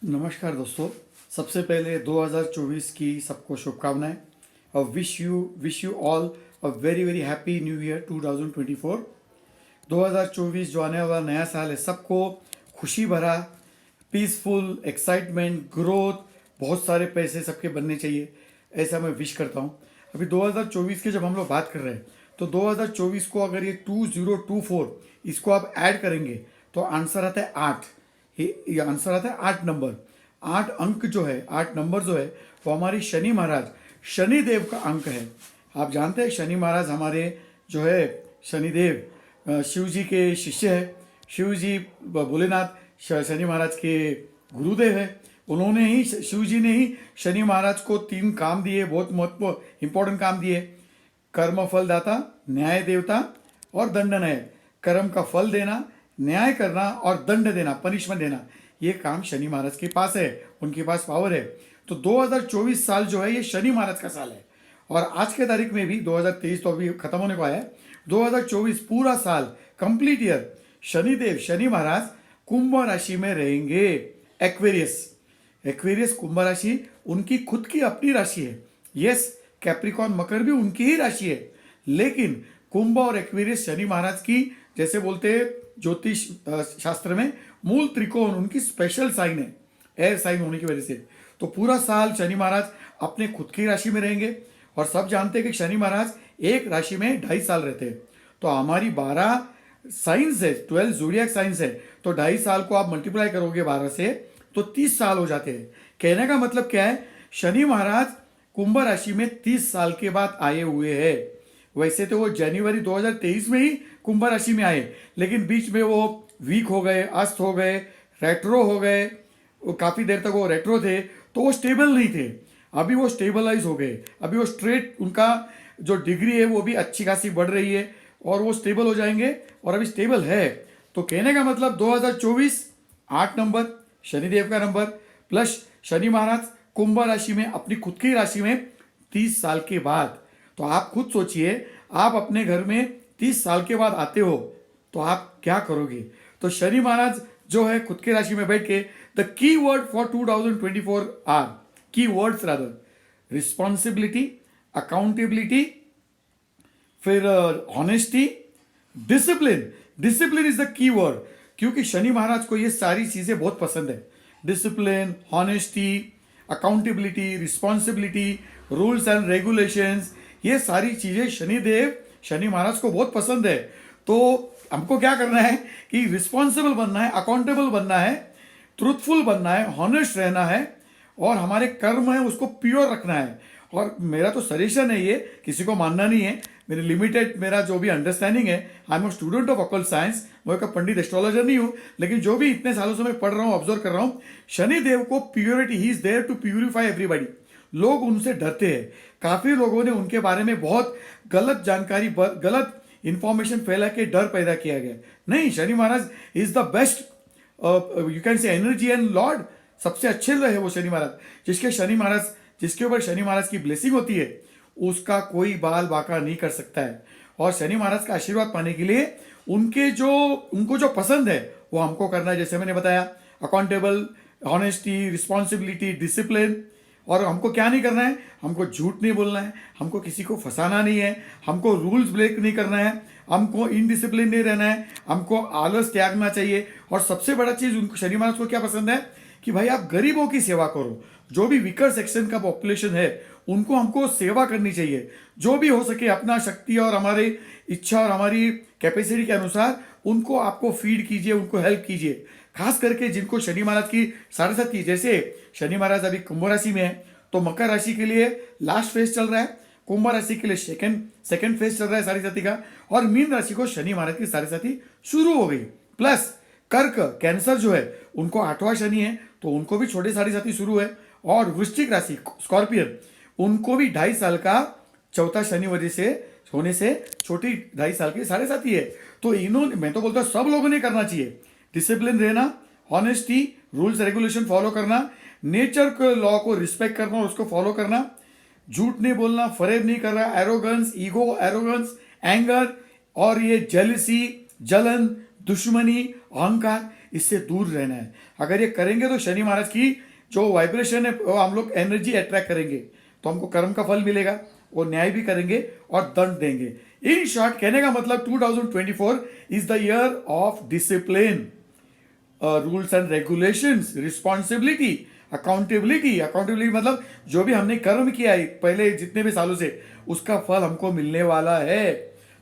नमस्कार दोस्तों। सबसे पहले 2024 की सबको शुभकामनाएं और wish you all a very very happy new year 2024। 2024 जो आने वाला नया साल है, सबको खुशी भरा, पीसफुल, एक्साइटमेंट, ग्रोथ, बहुत सारे पैसे सबके बनने चाहिए, ऐसा मैं विश करता हूँ। अभी 2024 की जब हम लोग बात कर रहे हैं तो 2024 को अगर ये 2024 इसको आप ऐड करेंगे तो आंसर आता है 8। ये आंसर आता है 8 नंबर। 8 अंक जो है, 8 नंबर जो है वो हमारी शनि महाराज, शनि देव का अंक है। आप जानते हैं शनि महाराज हमारे जो है शनिदेव शिव जी के शिष्य है। शिव जी भोलेनाथ शनि महाराज के गुरुदेव है। उन्होंने ही, शिव जी ने ही शनि महाराज को 3 काम दिए, बहुत महत्व इंपॉर्टेंट काम दिए। कर्म फल दाता, न्याय देवता और दंड नायक। कर्म का फल देना, न्याय करना और दंड देना, पनिशमेंट देना, ये काम शनि महाराज के पास है, उनके पास पावर है। तो 2024 साल जो है ये शनि महाराज का साल है। और आज के तारीख में भी 2023 तो अभी खत्म होने को आया है, 2024 पूरा साल कंप्लीट ईयर शनिदेव, शनि महाराज कुंभ राशि में रहेंगे। एक्वेरियस कुंभ राशि उनकी खुद की अपनी राशि है। यस, कैप्रिकॉन मकर भी उनकी ही राशि है, लेकिन कुंभ और एक्वेरियस शनि महाराज की, जैसे बोलते हैं ज्योतिष शास्त्र में, मूल त्रिकोण उनकी स्पेशल साइन है, एयर साइन होने की वजह से। तो पूरा साल शनि महाराज अपने खुद की राशि में रहेंगे। और सब जानते हैं कि शनि महाराज एक राशि में 2.5 साल रहते हैं। तो हमारी 12 साइंस है, 12 जोडियक साइंस है, तो 2.5 साल को आप मल्टीप्लाई करोगे 12 से तो 30 साल हो जाते हैं। कहने का मतलब क्या है, शनि महाराज कुंभ राशि में 30 साल के बाद आए हुए हैं। वैसे तो वो जनवरी 2023 में ही कुंभ राशि में आए, लेकिन बीच में वो वीक हो गए, अस्त हो गए, रेट्रो हो गए, वो काफ़ी देर तक वो रेट्रो थे, तो वो स्टेबल नहीं थे। अभी वो स्टेबलाइज हो गए, अभी वो स्ट्रेट, उनका जो डिग्री है वो भी अच्छी खासी बढ़ रही है और वो स्टेबल हो जाएंगे, और अभी स्टेबल है। तो कहने का मतलब 2024 8 नंबर, शनिदेव का नंबर, प्लस शनि महाराज कुंभ राशि में, अपनी खुद की राशि में 30 साल के बाद। तो आप खुद सोचिए, आप अपने घर में 30 साल के बाद आते हो तो आप क्या करोगे। तो शनि महाराज जो है खुद की राशि में बैठ के, the key word for 2024 are, key words rather, responsibility, accountability, फिर honesty, discipline. Discipline is the key word, क्योंकि शनि महाराज को ये सारी चीजें बहुत पसंद है। Discipline, honesty, accountability, responsibility, rules and regulations, ये सारी चीजें शनिदेव, शनि महाराज को बहुत पसंद है। तो हमको क्या करना है कि रिस्पॉन्सिबल बनना है, अकाउंटेबल बनना है, ट्रूथफुल बनना है, हॉनेस्ट रहना है, और हमारे कर्म है उसको प्योर रखना है। और मेरा तो सजेशन है, ये किसी को मानना नहीं है, मेरी लिमिटेड, मेरा जो भी अंडरस्टैंडिंग है, I am a student of occult science, मैं एक पंडित एस्ट्रोलॉजर नहीं हूँ, लेकिन जो भी इतने सालों से मैं पढ़ रहा हूँ, ऑब्जर्व कर रहा हूँ, शनिदेव को purity, he is there to purify everybody. लोग उनसे डरते हैं, काफी लोगों ने उनके बारे में बहुत गलत जानकारी, गलत इंफॉर्मेशन फैला के डर पैदा किया गया। नहीं, Shani Maharaj is the best, you can say energy and lord, सबसे अच्छे रहे वो शनि महाराज। जिसके ऊपर शनि महाराज की ब्लेसिंग होती है, उसका कोई बाल बाका नहीं कर सकता है। और शनि महाराज का आशीर्वाद पाने के लिए उनको जो पसंद है वो हमको करना है। जैसे मैंने बताया, अकाउंटेबल, ऑनेस्टी, रिस्पॉन्सिबिलिटी, डिसिप्लिन। और हमको क्या नहीं करना है, हमको झूठ नहीं बोलना है, हमको किसी को फंसाना नहीं है, हमको रूल्स ब्रेक नहीं करना है, हमको इनडिसिप्लिन नहीं रहना है, हमको आलस त्यागना चाहिए। और सबसे बड़ा चीज उनको, शनि महाराज को क्या पसंद है कि भाई आप गरीबों की सेवा करो। जो भी वीकर सेक्शन का पॉपुलेशन है उनको हमको सेवा करनी चाहिए, जो भी हो सके अपना शक्ति और हमारी इच्छा और हमारी कैपेसिटी के अनुसार उनको आपको फीड कीजिए, उनको हेल्प कीजिए। खास करके जिनको शनि महाराज की साढ़े साथी, जैसे शनि महाराज अभी कुंभ राशि में है, तो मकर राशि के लिए लास्ट फेज चल रहा है, कुंभ राशि के लिए सेकंड फेज चल रहा है साढ़े साथी का, और मीन राशि को शनि महाराज की साढ़े साथी शुरू हो गई। प्लस कर्क, कैंसर जो है उनको 8वां शनि है, तो उनको भी छोटे साढ़े साथी शुरू है। और वृश्चिक राशि, स्कॉर्पियन, उनको भी 2.5 साल का चौथा शनि वजह से होने से छोटी 2.5 साल की साढ़े साथी है। तो इन्होंने, मैं तो बोलता हूँ सब लोगों ने करना चाहिए, डिसिप्लिन रहना, ऑनेस्टी, रूल्स रेगुलेशन फॉलो करना, नेचर के लॉ को रिस्पेक्ट करना और उसको फॉलो करना, झूठ नहीं बोलना, फरेब नहीं करना, एरोगेंस, ईगो, एरोगेंस, एंगर, और ये जेलसी, जलन, दुश्मनी, अहंकार, इससे दूर रहना है। अगर ये करेंगे तो शनि महाराज की जो वाइब्रेशन है वो हम लोग एनर्जी अट्रैक्ट करेंगे, तो हमको कर्म का फल मिलेगा, वो न्याय भी करेंगे और दंड देंगे। इन शॉर्ट कहने का मतलब 2024 is the year of discipline, rules and regulations, responsibility, accountability मतलब जो भी हमने कर्म किया है पहले जितने भी सालों से उसका फल हमको मिलने वाला है।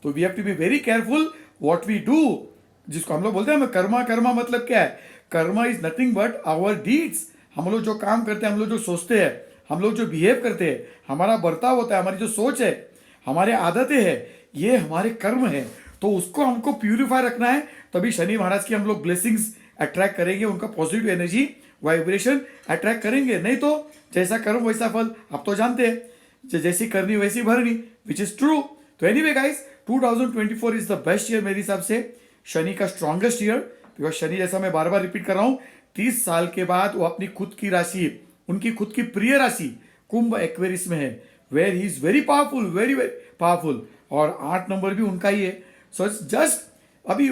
तो we have to be very careful what we do, जिसको हम लोग बोलते हैं कर्मा। कर्मा मतलब क्या है? Karma is nothing but our deeds. हम लोग जो काम करते हैं, हम लोग जो सोचते हैं, हम लोग जो बिहेव करते हैं, हमारा बर्ताव होता है, हमारी जो सोच है, हमारे आदतें हैं, ये हमारे कर्म है। तो उसको हमको प्यूरिफाई रखना है, तभी शनि महाराज की हम लोग ब्लेसिंग्स अट्रैक्ट करेंगे, उनका पॉजिटिव एनर्जी वाइब्रेशन अट्रैक्ट करेंगे। नहीं तो जैसा कर्म वैसा फल, आप तो जानते हैं, जैसी करनी वैसी भरनी, विच इज ट्रू। तो anyway guys, 2024 is the best year मेरे हिसाब से, शनि का स्ट्रॉन्गेस्ट ईयर। बिकॉज शनि, जैसा मैं बार बार रिपीट कर रहा हूं, 30 साल के बाद वो अपनी खुद की राशि, उनकी खुद की प्रिय राशि कुंभ एक्वेरियस में है, where he is very powerful, very very powerful, और 8 नंबर भी उनका ही है। सो इट्स जस्ट, अभी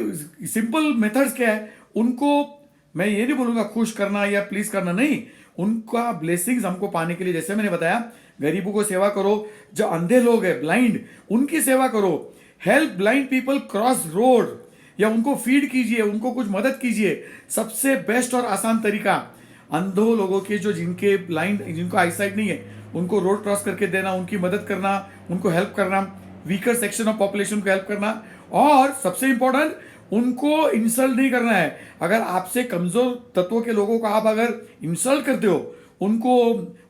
सिंपल मेथड्स क्या है, उनको मैं ये नहीं बोलूंगा खुश करना या प्लीज करना, नहीं, उनका ब्लेसिंग्स हमको पाने के लिए, जैसे मैंने बताया, गरीबों को सेवा करो, जो अंधे लोग हैं ब्लाइंड, उनकी सेवा करो, help blind people cross road, या उनको फीड कीजिए, उनको कुछ मदद कीजिए। सबसे बेस्ट और आसान तरीका, अंधों लोगों के जो जिनके ब्लाइंड, जिनको आईसाइट नहीं है, उनको रोड क्रॉस करके देना, उनकी मदद करना, उनको हेल्प करना, वीकर सेक्शन ऑफ पॉपुलेशन को हेल्प करना, और सबसे इंपॉर्टेंट, उनको इंसल्ट नहीं करना है। अगर आपसे कमजोर तत्वों के लोगों को आप अगर इंसल्ट करते हो, उनको,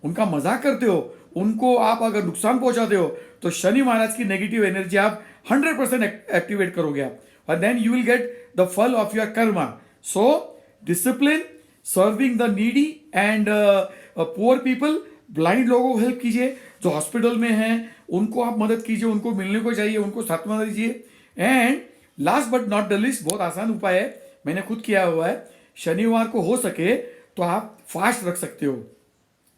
उनका मजाक करते हो, उनको आप अगर नुकसान पहुंचाते हो, तो शनि महाराज की नेगेटिव एनर्जी आप 100% एक्टिवेट करोगे आप, और then you will get the फल of your karma. So discipline, serving the needy and poor people, blind लोगों को हेल्प कीजिए, जो हॉस्पिटल में हैं उनको आप मदद कीजिए, उनको मिलने को चाहिए, उनको साथ दीजिए। And last but not the list, बहुत आसान उपाय है, मैंने खुद किया हुआ है, शनिवार को हो सके तो आप फास्ट रख सकते हो,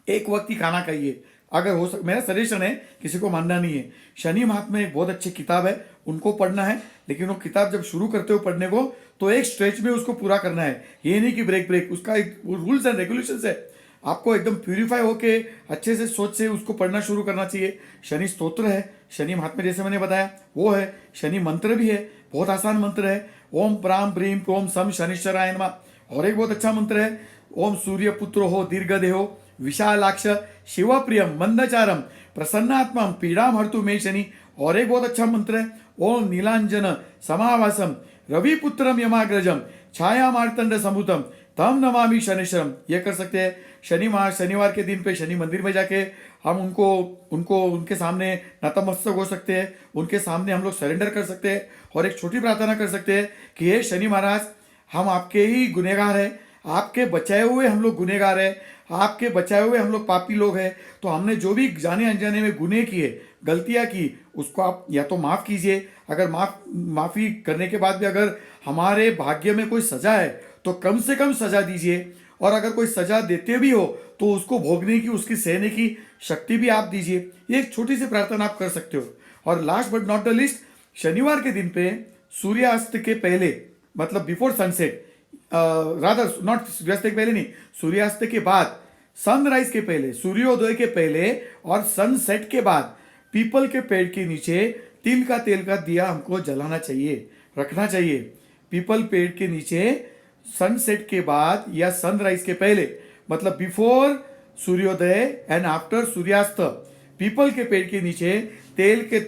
एक वक्त ही खाना खाइए अगर हो सके। मेरा सजेशन है, किसी को मानना नहीं है। शनि महात्मा एक बहुत अच्छी किताब है, उनको पढ़ना है, लेकिन वो किताब जब शुरू करते हो पढ़ने को, तो एक स्ट्रेच में उसको पूरा करना है, ये नहीं कि ब्रेक ब्रेक, उसका एक रूल्स एंड रेगुलेशंस है। आपको एकदम प्यूरिफाई होके अच्छे से सोच से उसको पढ़ना शुरू करना चाहिए। शनि स्तोत्र है, शनि महात्मा जैसे मैंने बताया वो है, शनि मंत्र भी है, बहुत आसान मंत्र है, ओम प्राम प्रीम प्रोम सम शनिश्चराय नमः। और एक बहुत अच्छा मंत्र है, ओम सूर्य पुत्र हो दीर्घदेहो विशालाक्ष शिवप्रियम मंदचारम प्रसन्नात्मा पीड़ाम हर्तु मे शनि। और एक बहुत अच्छा मंत्र है, ओम नीलांजन समावासम रविपुत्रम यमाग्रजम छाया मार्तंड समुतम तम नमामि शनिश्चरम। ये कर सकते हैं। शनिवार के दिन पे शनि मंदिर में जाके हम उनको उनके सामने नतमस्तक हो सकते हैं, उनके सामने हम लोग सरेंडर कर सकते हैं, और एक छोटी प्रार्थना कर सकते हैं कि हे शनि महाराज, हम आपके ही गुनहगार हैं, आपके बचाए हुए हम लोग गुनहगार हैं, आपके बचाए हुए हम लोग पापी लोग हैं। तो हमने जो भी जाने अनजाने में गुनाह किए, गलतियां की, उसको आप या तो माफ़ कीजिए। अगर माफ़ी करने के बाद भी अगर हमारे भाग्य में कोई सज़ा है तो कम से कम सज़ा दीजिए, और अगर कोई सज़ा देते भी हो तो उसको भोगने की, उसकी सहने की शक्ति भी आप दीजिए। ये एक छोटी सी प्रार्थना आप कर सकते हो। और last but not the list, शनिवार के दिन पे सूर्यास्त के पहले, मतलब बिफोर सनसेट, रादर नॉट सूर्यास्त के पहले नहीं, सूर्यास्त के बाद, सनराइज के पहले, सूर्योदय के पहले और सनसेट के बाद, पीपल के पेड़ के नीचे तिल का तेल का दिया हमको जलाना चाहिए, रखना चाहिए। पीपल पेड़ के नीचे सनसेट के बाद या सनराइज के पहले, मतलब बिफोर सूर्योदय एंड आफ्टर सूर्यास्त, पीपल के पेड़ के नीचे तिल के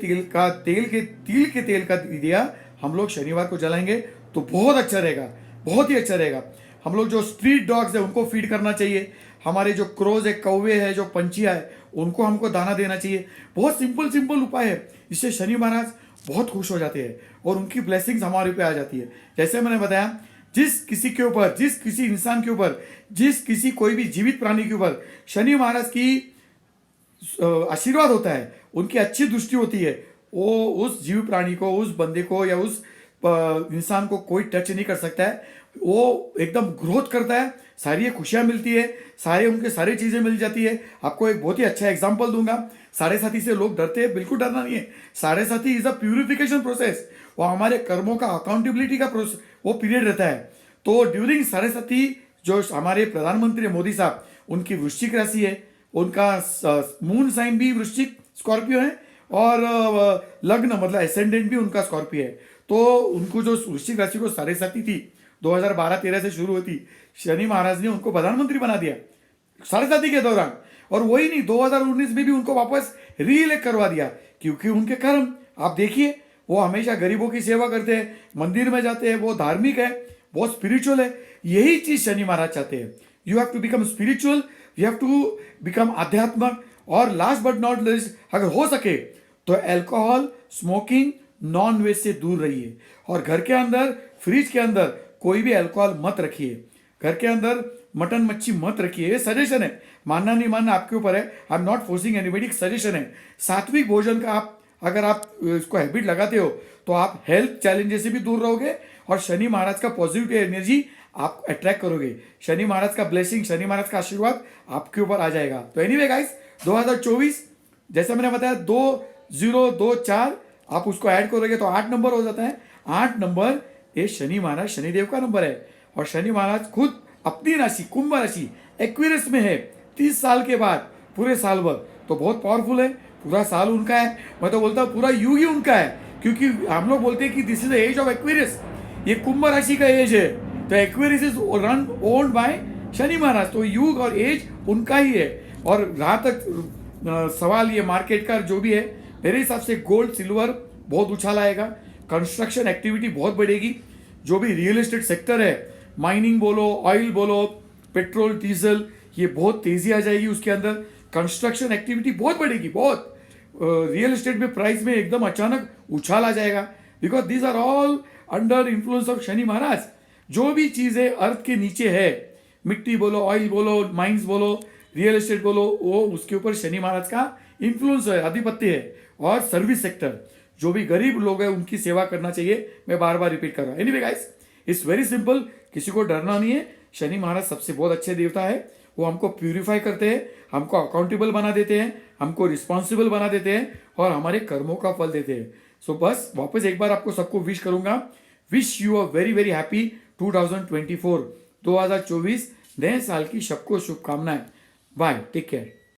तेल का दिया हम लोग शनिवार को जलाएंगे तो बहुत अच्छा रहेगा, बहुत ही अच्छा रहेगा। हम लोग जो स्ट्रीट डॉग्स है उनको फीड करना चाहिए, हमारे जो क्रोज है, कौवे है, जो पंछियाँ है, उनको हमको दाना देना चाहिए। बहुत सिंपल उपाय है, इससे शनि महाराज बहुत खुश हो जाते हैं और उनकी ब्लेसिंग्स हमारे पे आ जाती है। जैसे मैंने बताया, जिस किसी के ऊपर, जिस किसी इंसान के ऊपर, जिस किसी कोई भी जीवित प्राणी के ऊपर शनि महाराज की आशीर्वाद होता है, उनकी अच्छी दृष्टि होती है, वो उस जीव प्राणी को, उस बंदे को या उस इंसान को कोई टच नहीं कर सकता है। वो एकदम ग्रोथ करता है, सारी खुशियाँ मिलती है, उनके सारी चीज़ें मिल जाती है। आपको एक बहुत ही अच्छा एग्जाम्पल दूंगा। साढ़े साथी से लोग डरते हैं, बिल्कुल डरना नहीं है। साढ़े साथी इज अ प्यूरिफिकेशन प्रोसेस। वो हमारे कर्मों का अकाउंटेबिलिटी का प्रोसेस, वो पीरियड रहता है। तो ड्यूरिंग सरस्वती जो हमारे प्रधानमंत्री मोदी साहब, उनकी वृश्चिक राशि है, उनका मून साइन भी वृश्चिक स्कॉर्पियो है, और लग्न मतलब एसेंडेंट भी उनका स्कॉर्पियो है। तो उनको जो वृश्चिक राशि को सरस्वती थी 2012-13 से शुरू होती, शनि महाराज ने उनको प्रधानमंत्री बना दिया सरस्वती के दौरान। और वही नहीं, 2019 में भी उनको वापस रीइलेक्ट करवा दिया, क्योंकि उनके कर्म आप देखिए, वो हमेशा गरीबों की सेवा करते हैं, मंदिर में जाते हैं, वो धार्मिक है, बहुत स्पिरिचुअल है। यही चीज शनि महाराज चाहते हैं। You have to become spiritual, you have to become अध्यात्मक। और लास्ट बट नॉट लिस्ट, अगर हो सके तो अल्कोहल, स्मोकिंग, नॉन वेज से दूर रहिए। और घर के अंदर, फ्रिज के अंदर कोई भी अल्कोहल मत रखिए, घर के अंदर मटन मच्छी मत रखिए। ये सजेशन है, मानना नहीं मानना आपके ऊपर है। I am not forcing anybody, suggestion है। सात्विक भोजन का आप अगर आप इसको हैबिट लगाते हो तो आप हेल्थ चैलेंजेस से भी दूर रहोगे, और शनि महाराज का पॉजिटिव एनर्जी आप अट्रैक्ट करोगे। शनि महाराज का ब्लेसिंग, शनि महाराज का आशीर्वाद आपके ऊपर आ जाएगा। तो एनीवे गाइस, 2024 जैसे मैंने बताया 2024 आप उसको ऐड करोगे तो 8 नंबर हो जाता है। 8 नंबर ये शनि महाराज, शनिदेव का नंबर है। और शनि महाराज खुद अपनी राशि कुंभ राशि एक्वेरियस में है 30 साल के बाद पूरे साल भर, तो बहुत पावरफुल है। पूरा साल उनका है, मैं तो बोलता हूँ पूरा युग ही उनका है, क्योंकि हम लोग बोलते हैं कि this is the age of Aquarius, ये कुंभ राशि का एज है। तो Aquarius is run owned by Shani Maharaj, तो युग और एज उनका ही है। और जहाँ तक सवाल ये मार्केट का जो भी है, मेरे हिसाब से गोल्ड सिल्वर बहुत उछाल आएगा, कंस्ट्रक्शन एक्टिविटी बहुत बढ़ेगी। जो भी रियल एस्टेट सेक्टर है, माइनिंग बोलो, ऑयल बोलो, पेट्रोल डीजल, ये बहुत तेजी आ जाएगी उसके अंदर। कंस्ट्रक्शन एक्टिविटी बहुत बढ़ेगी, बहुत रियल एस्टेट में प्राइस में एकदम अचानक उछाल आ जाएगा, because these are all under influence of Shani Maharaj. जो भी चीजें अर्थ के नीचे है, मिट्टी बोलो, ऑयल बोलो, माइंस बोलो, रियल एस्टेट बोलो, वो उसके ऊपर शनि महाराज का इन्फ्लुएंस है, आधिपत्य है। और सर्विस सेक्टर, जो भी गरीब लोग हैं उनकी सेवा करना चाहिए। मैं बार बार रिपीट कर रहा हूँ। Anyway guys, it's very simple, किसी को डरना नहीं है। शनि महाराज सबसे बहुत अच्छे देवता है, वो हमको प्यूरिफाई करते हैं, हमको अकाउंटेबल बना देते हैं, हमको रिस्पॉन्सिबल बना देते हैं, और हमारे कर्मों का फल देते हैं। सो बस वापस एक बार आपको सबको विश करूंगा, wish you a very very happy 2024 नए साल की सबको शुभकामनाएं। Bye, take care.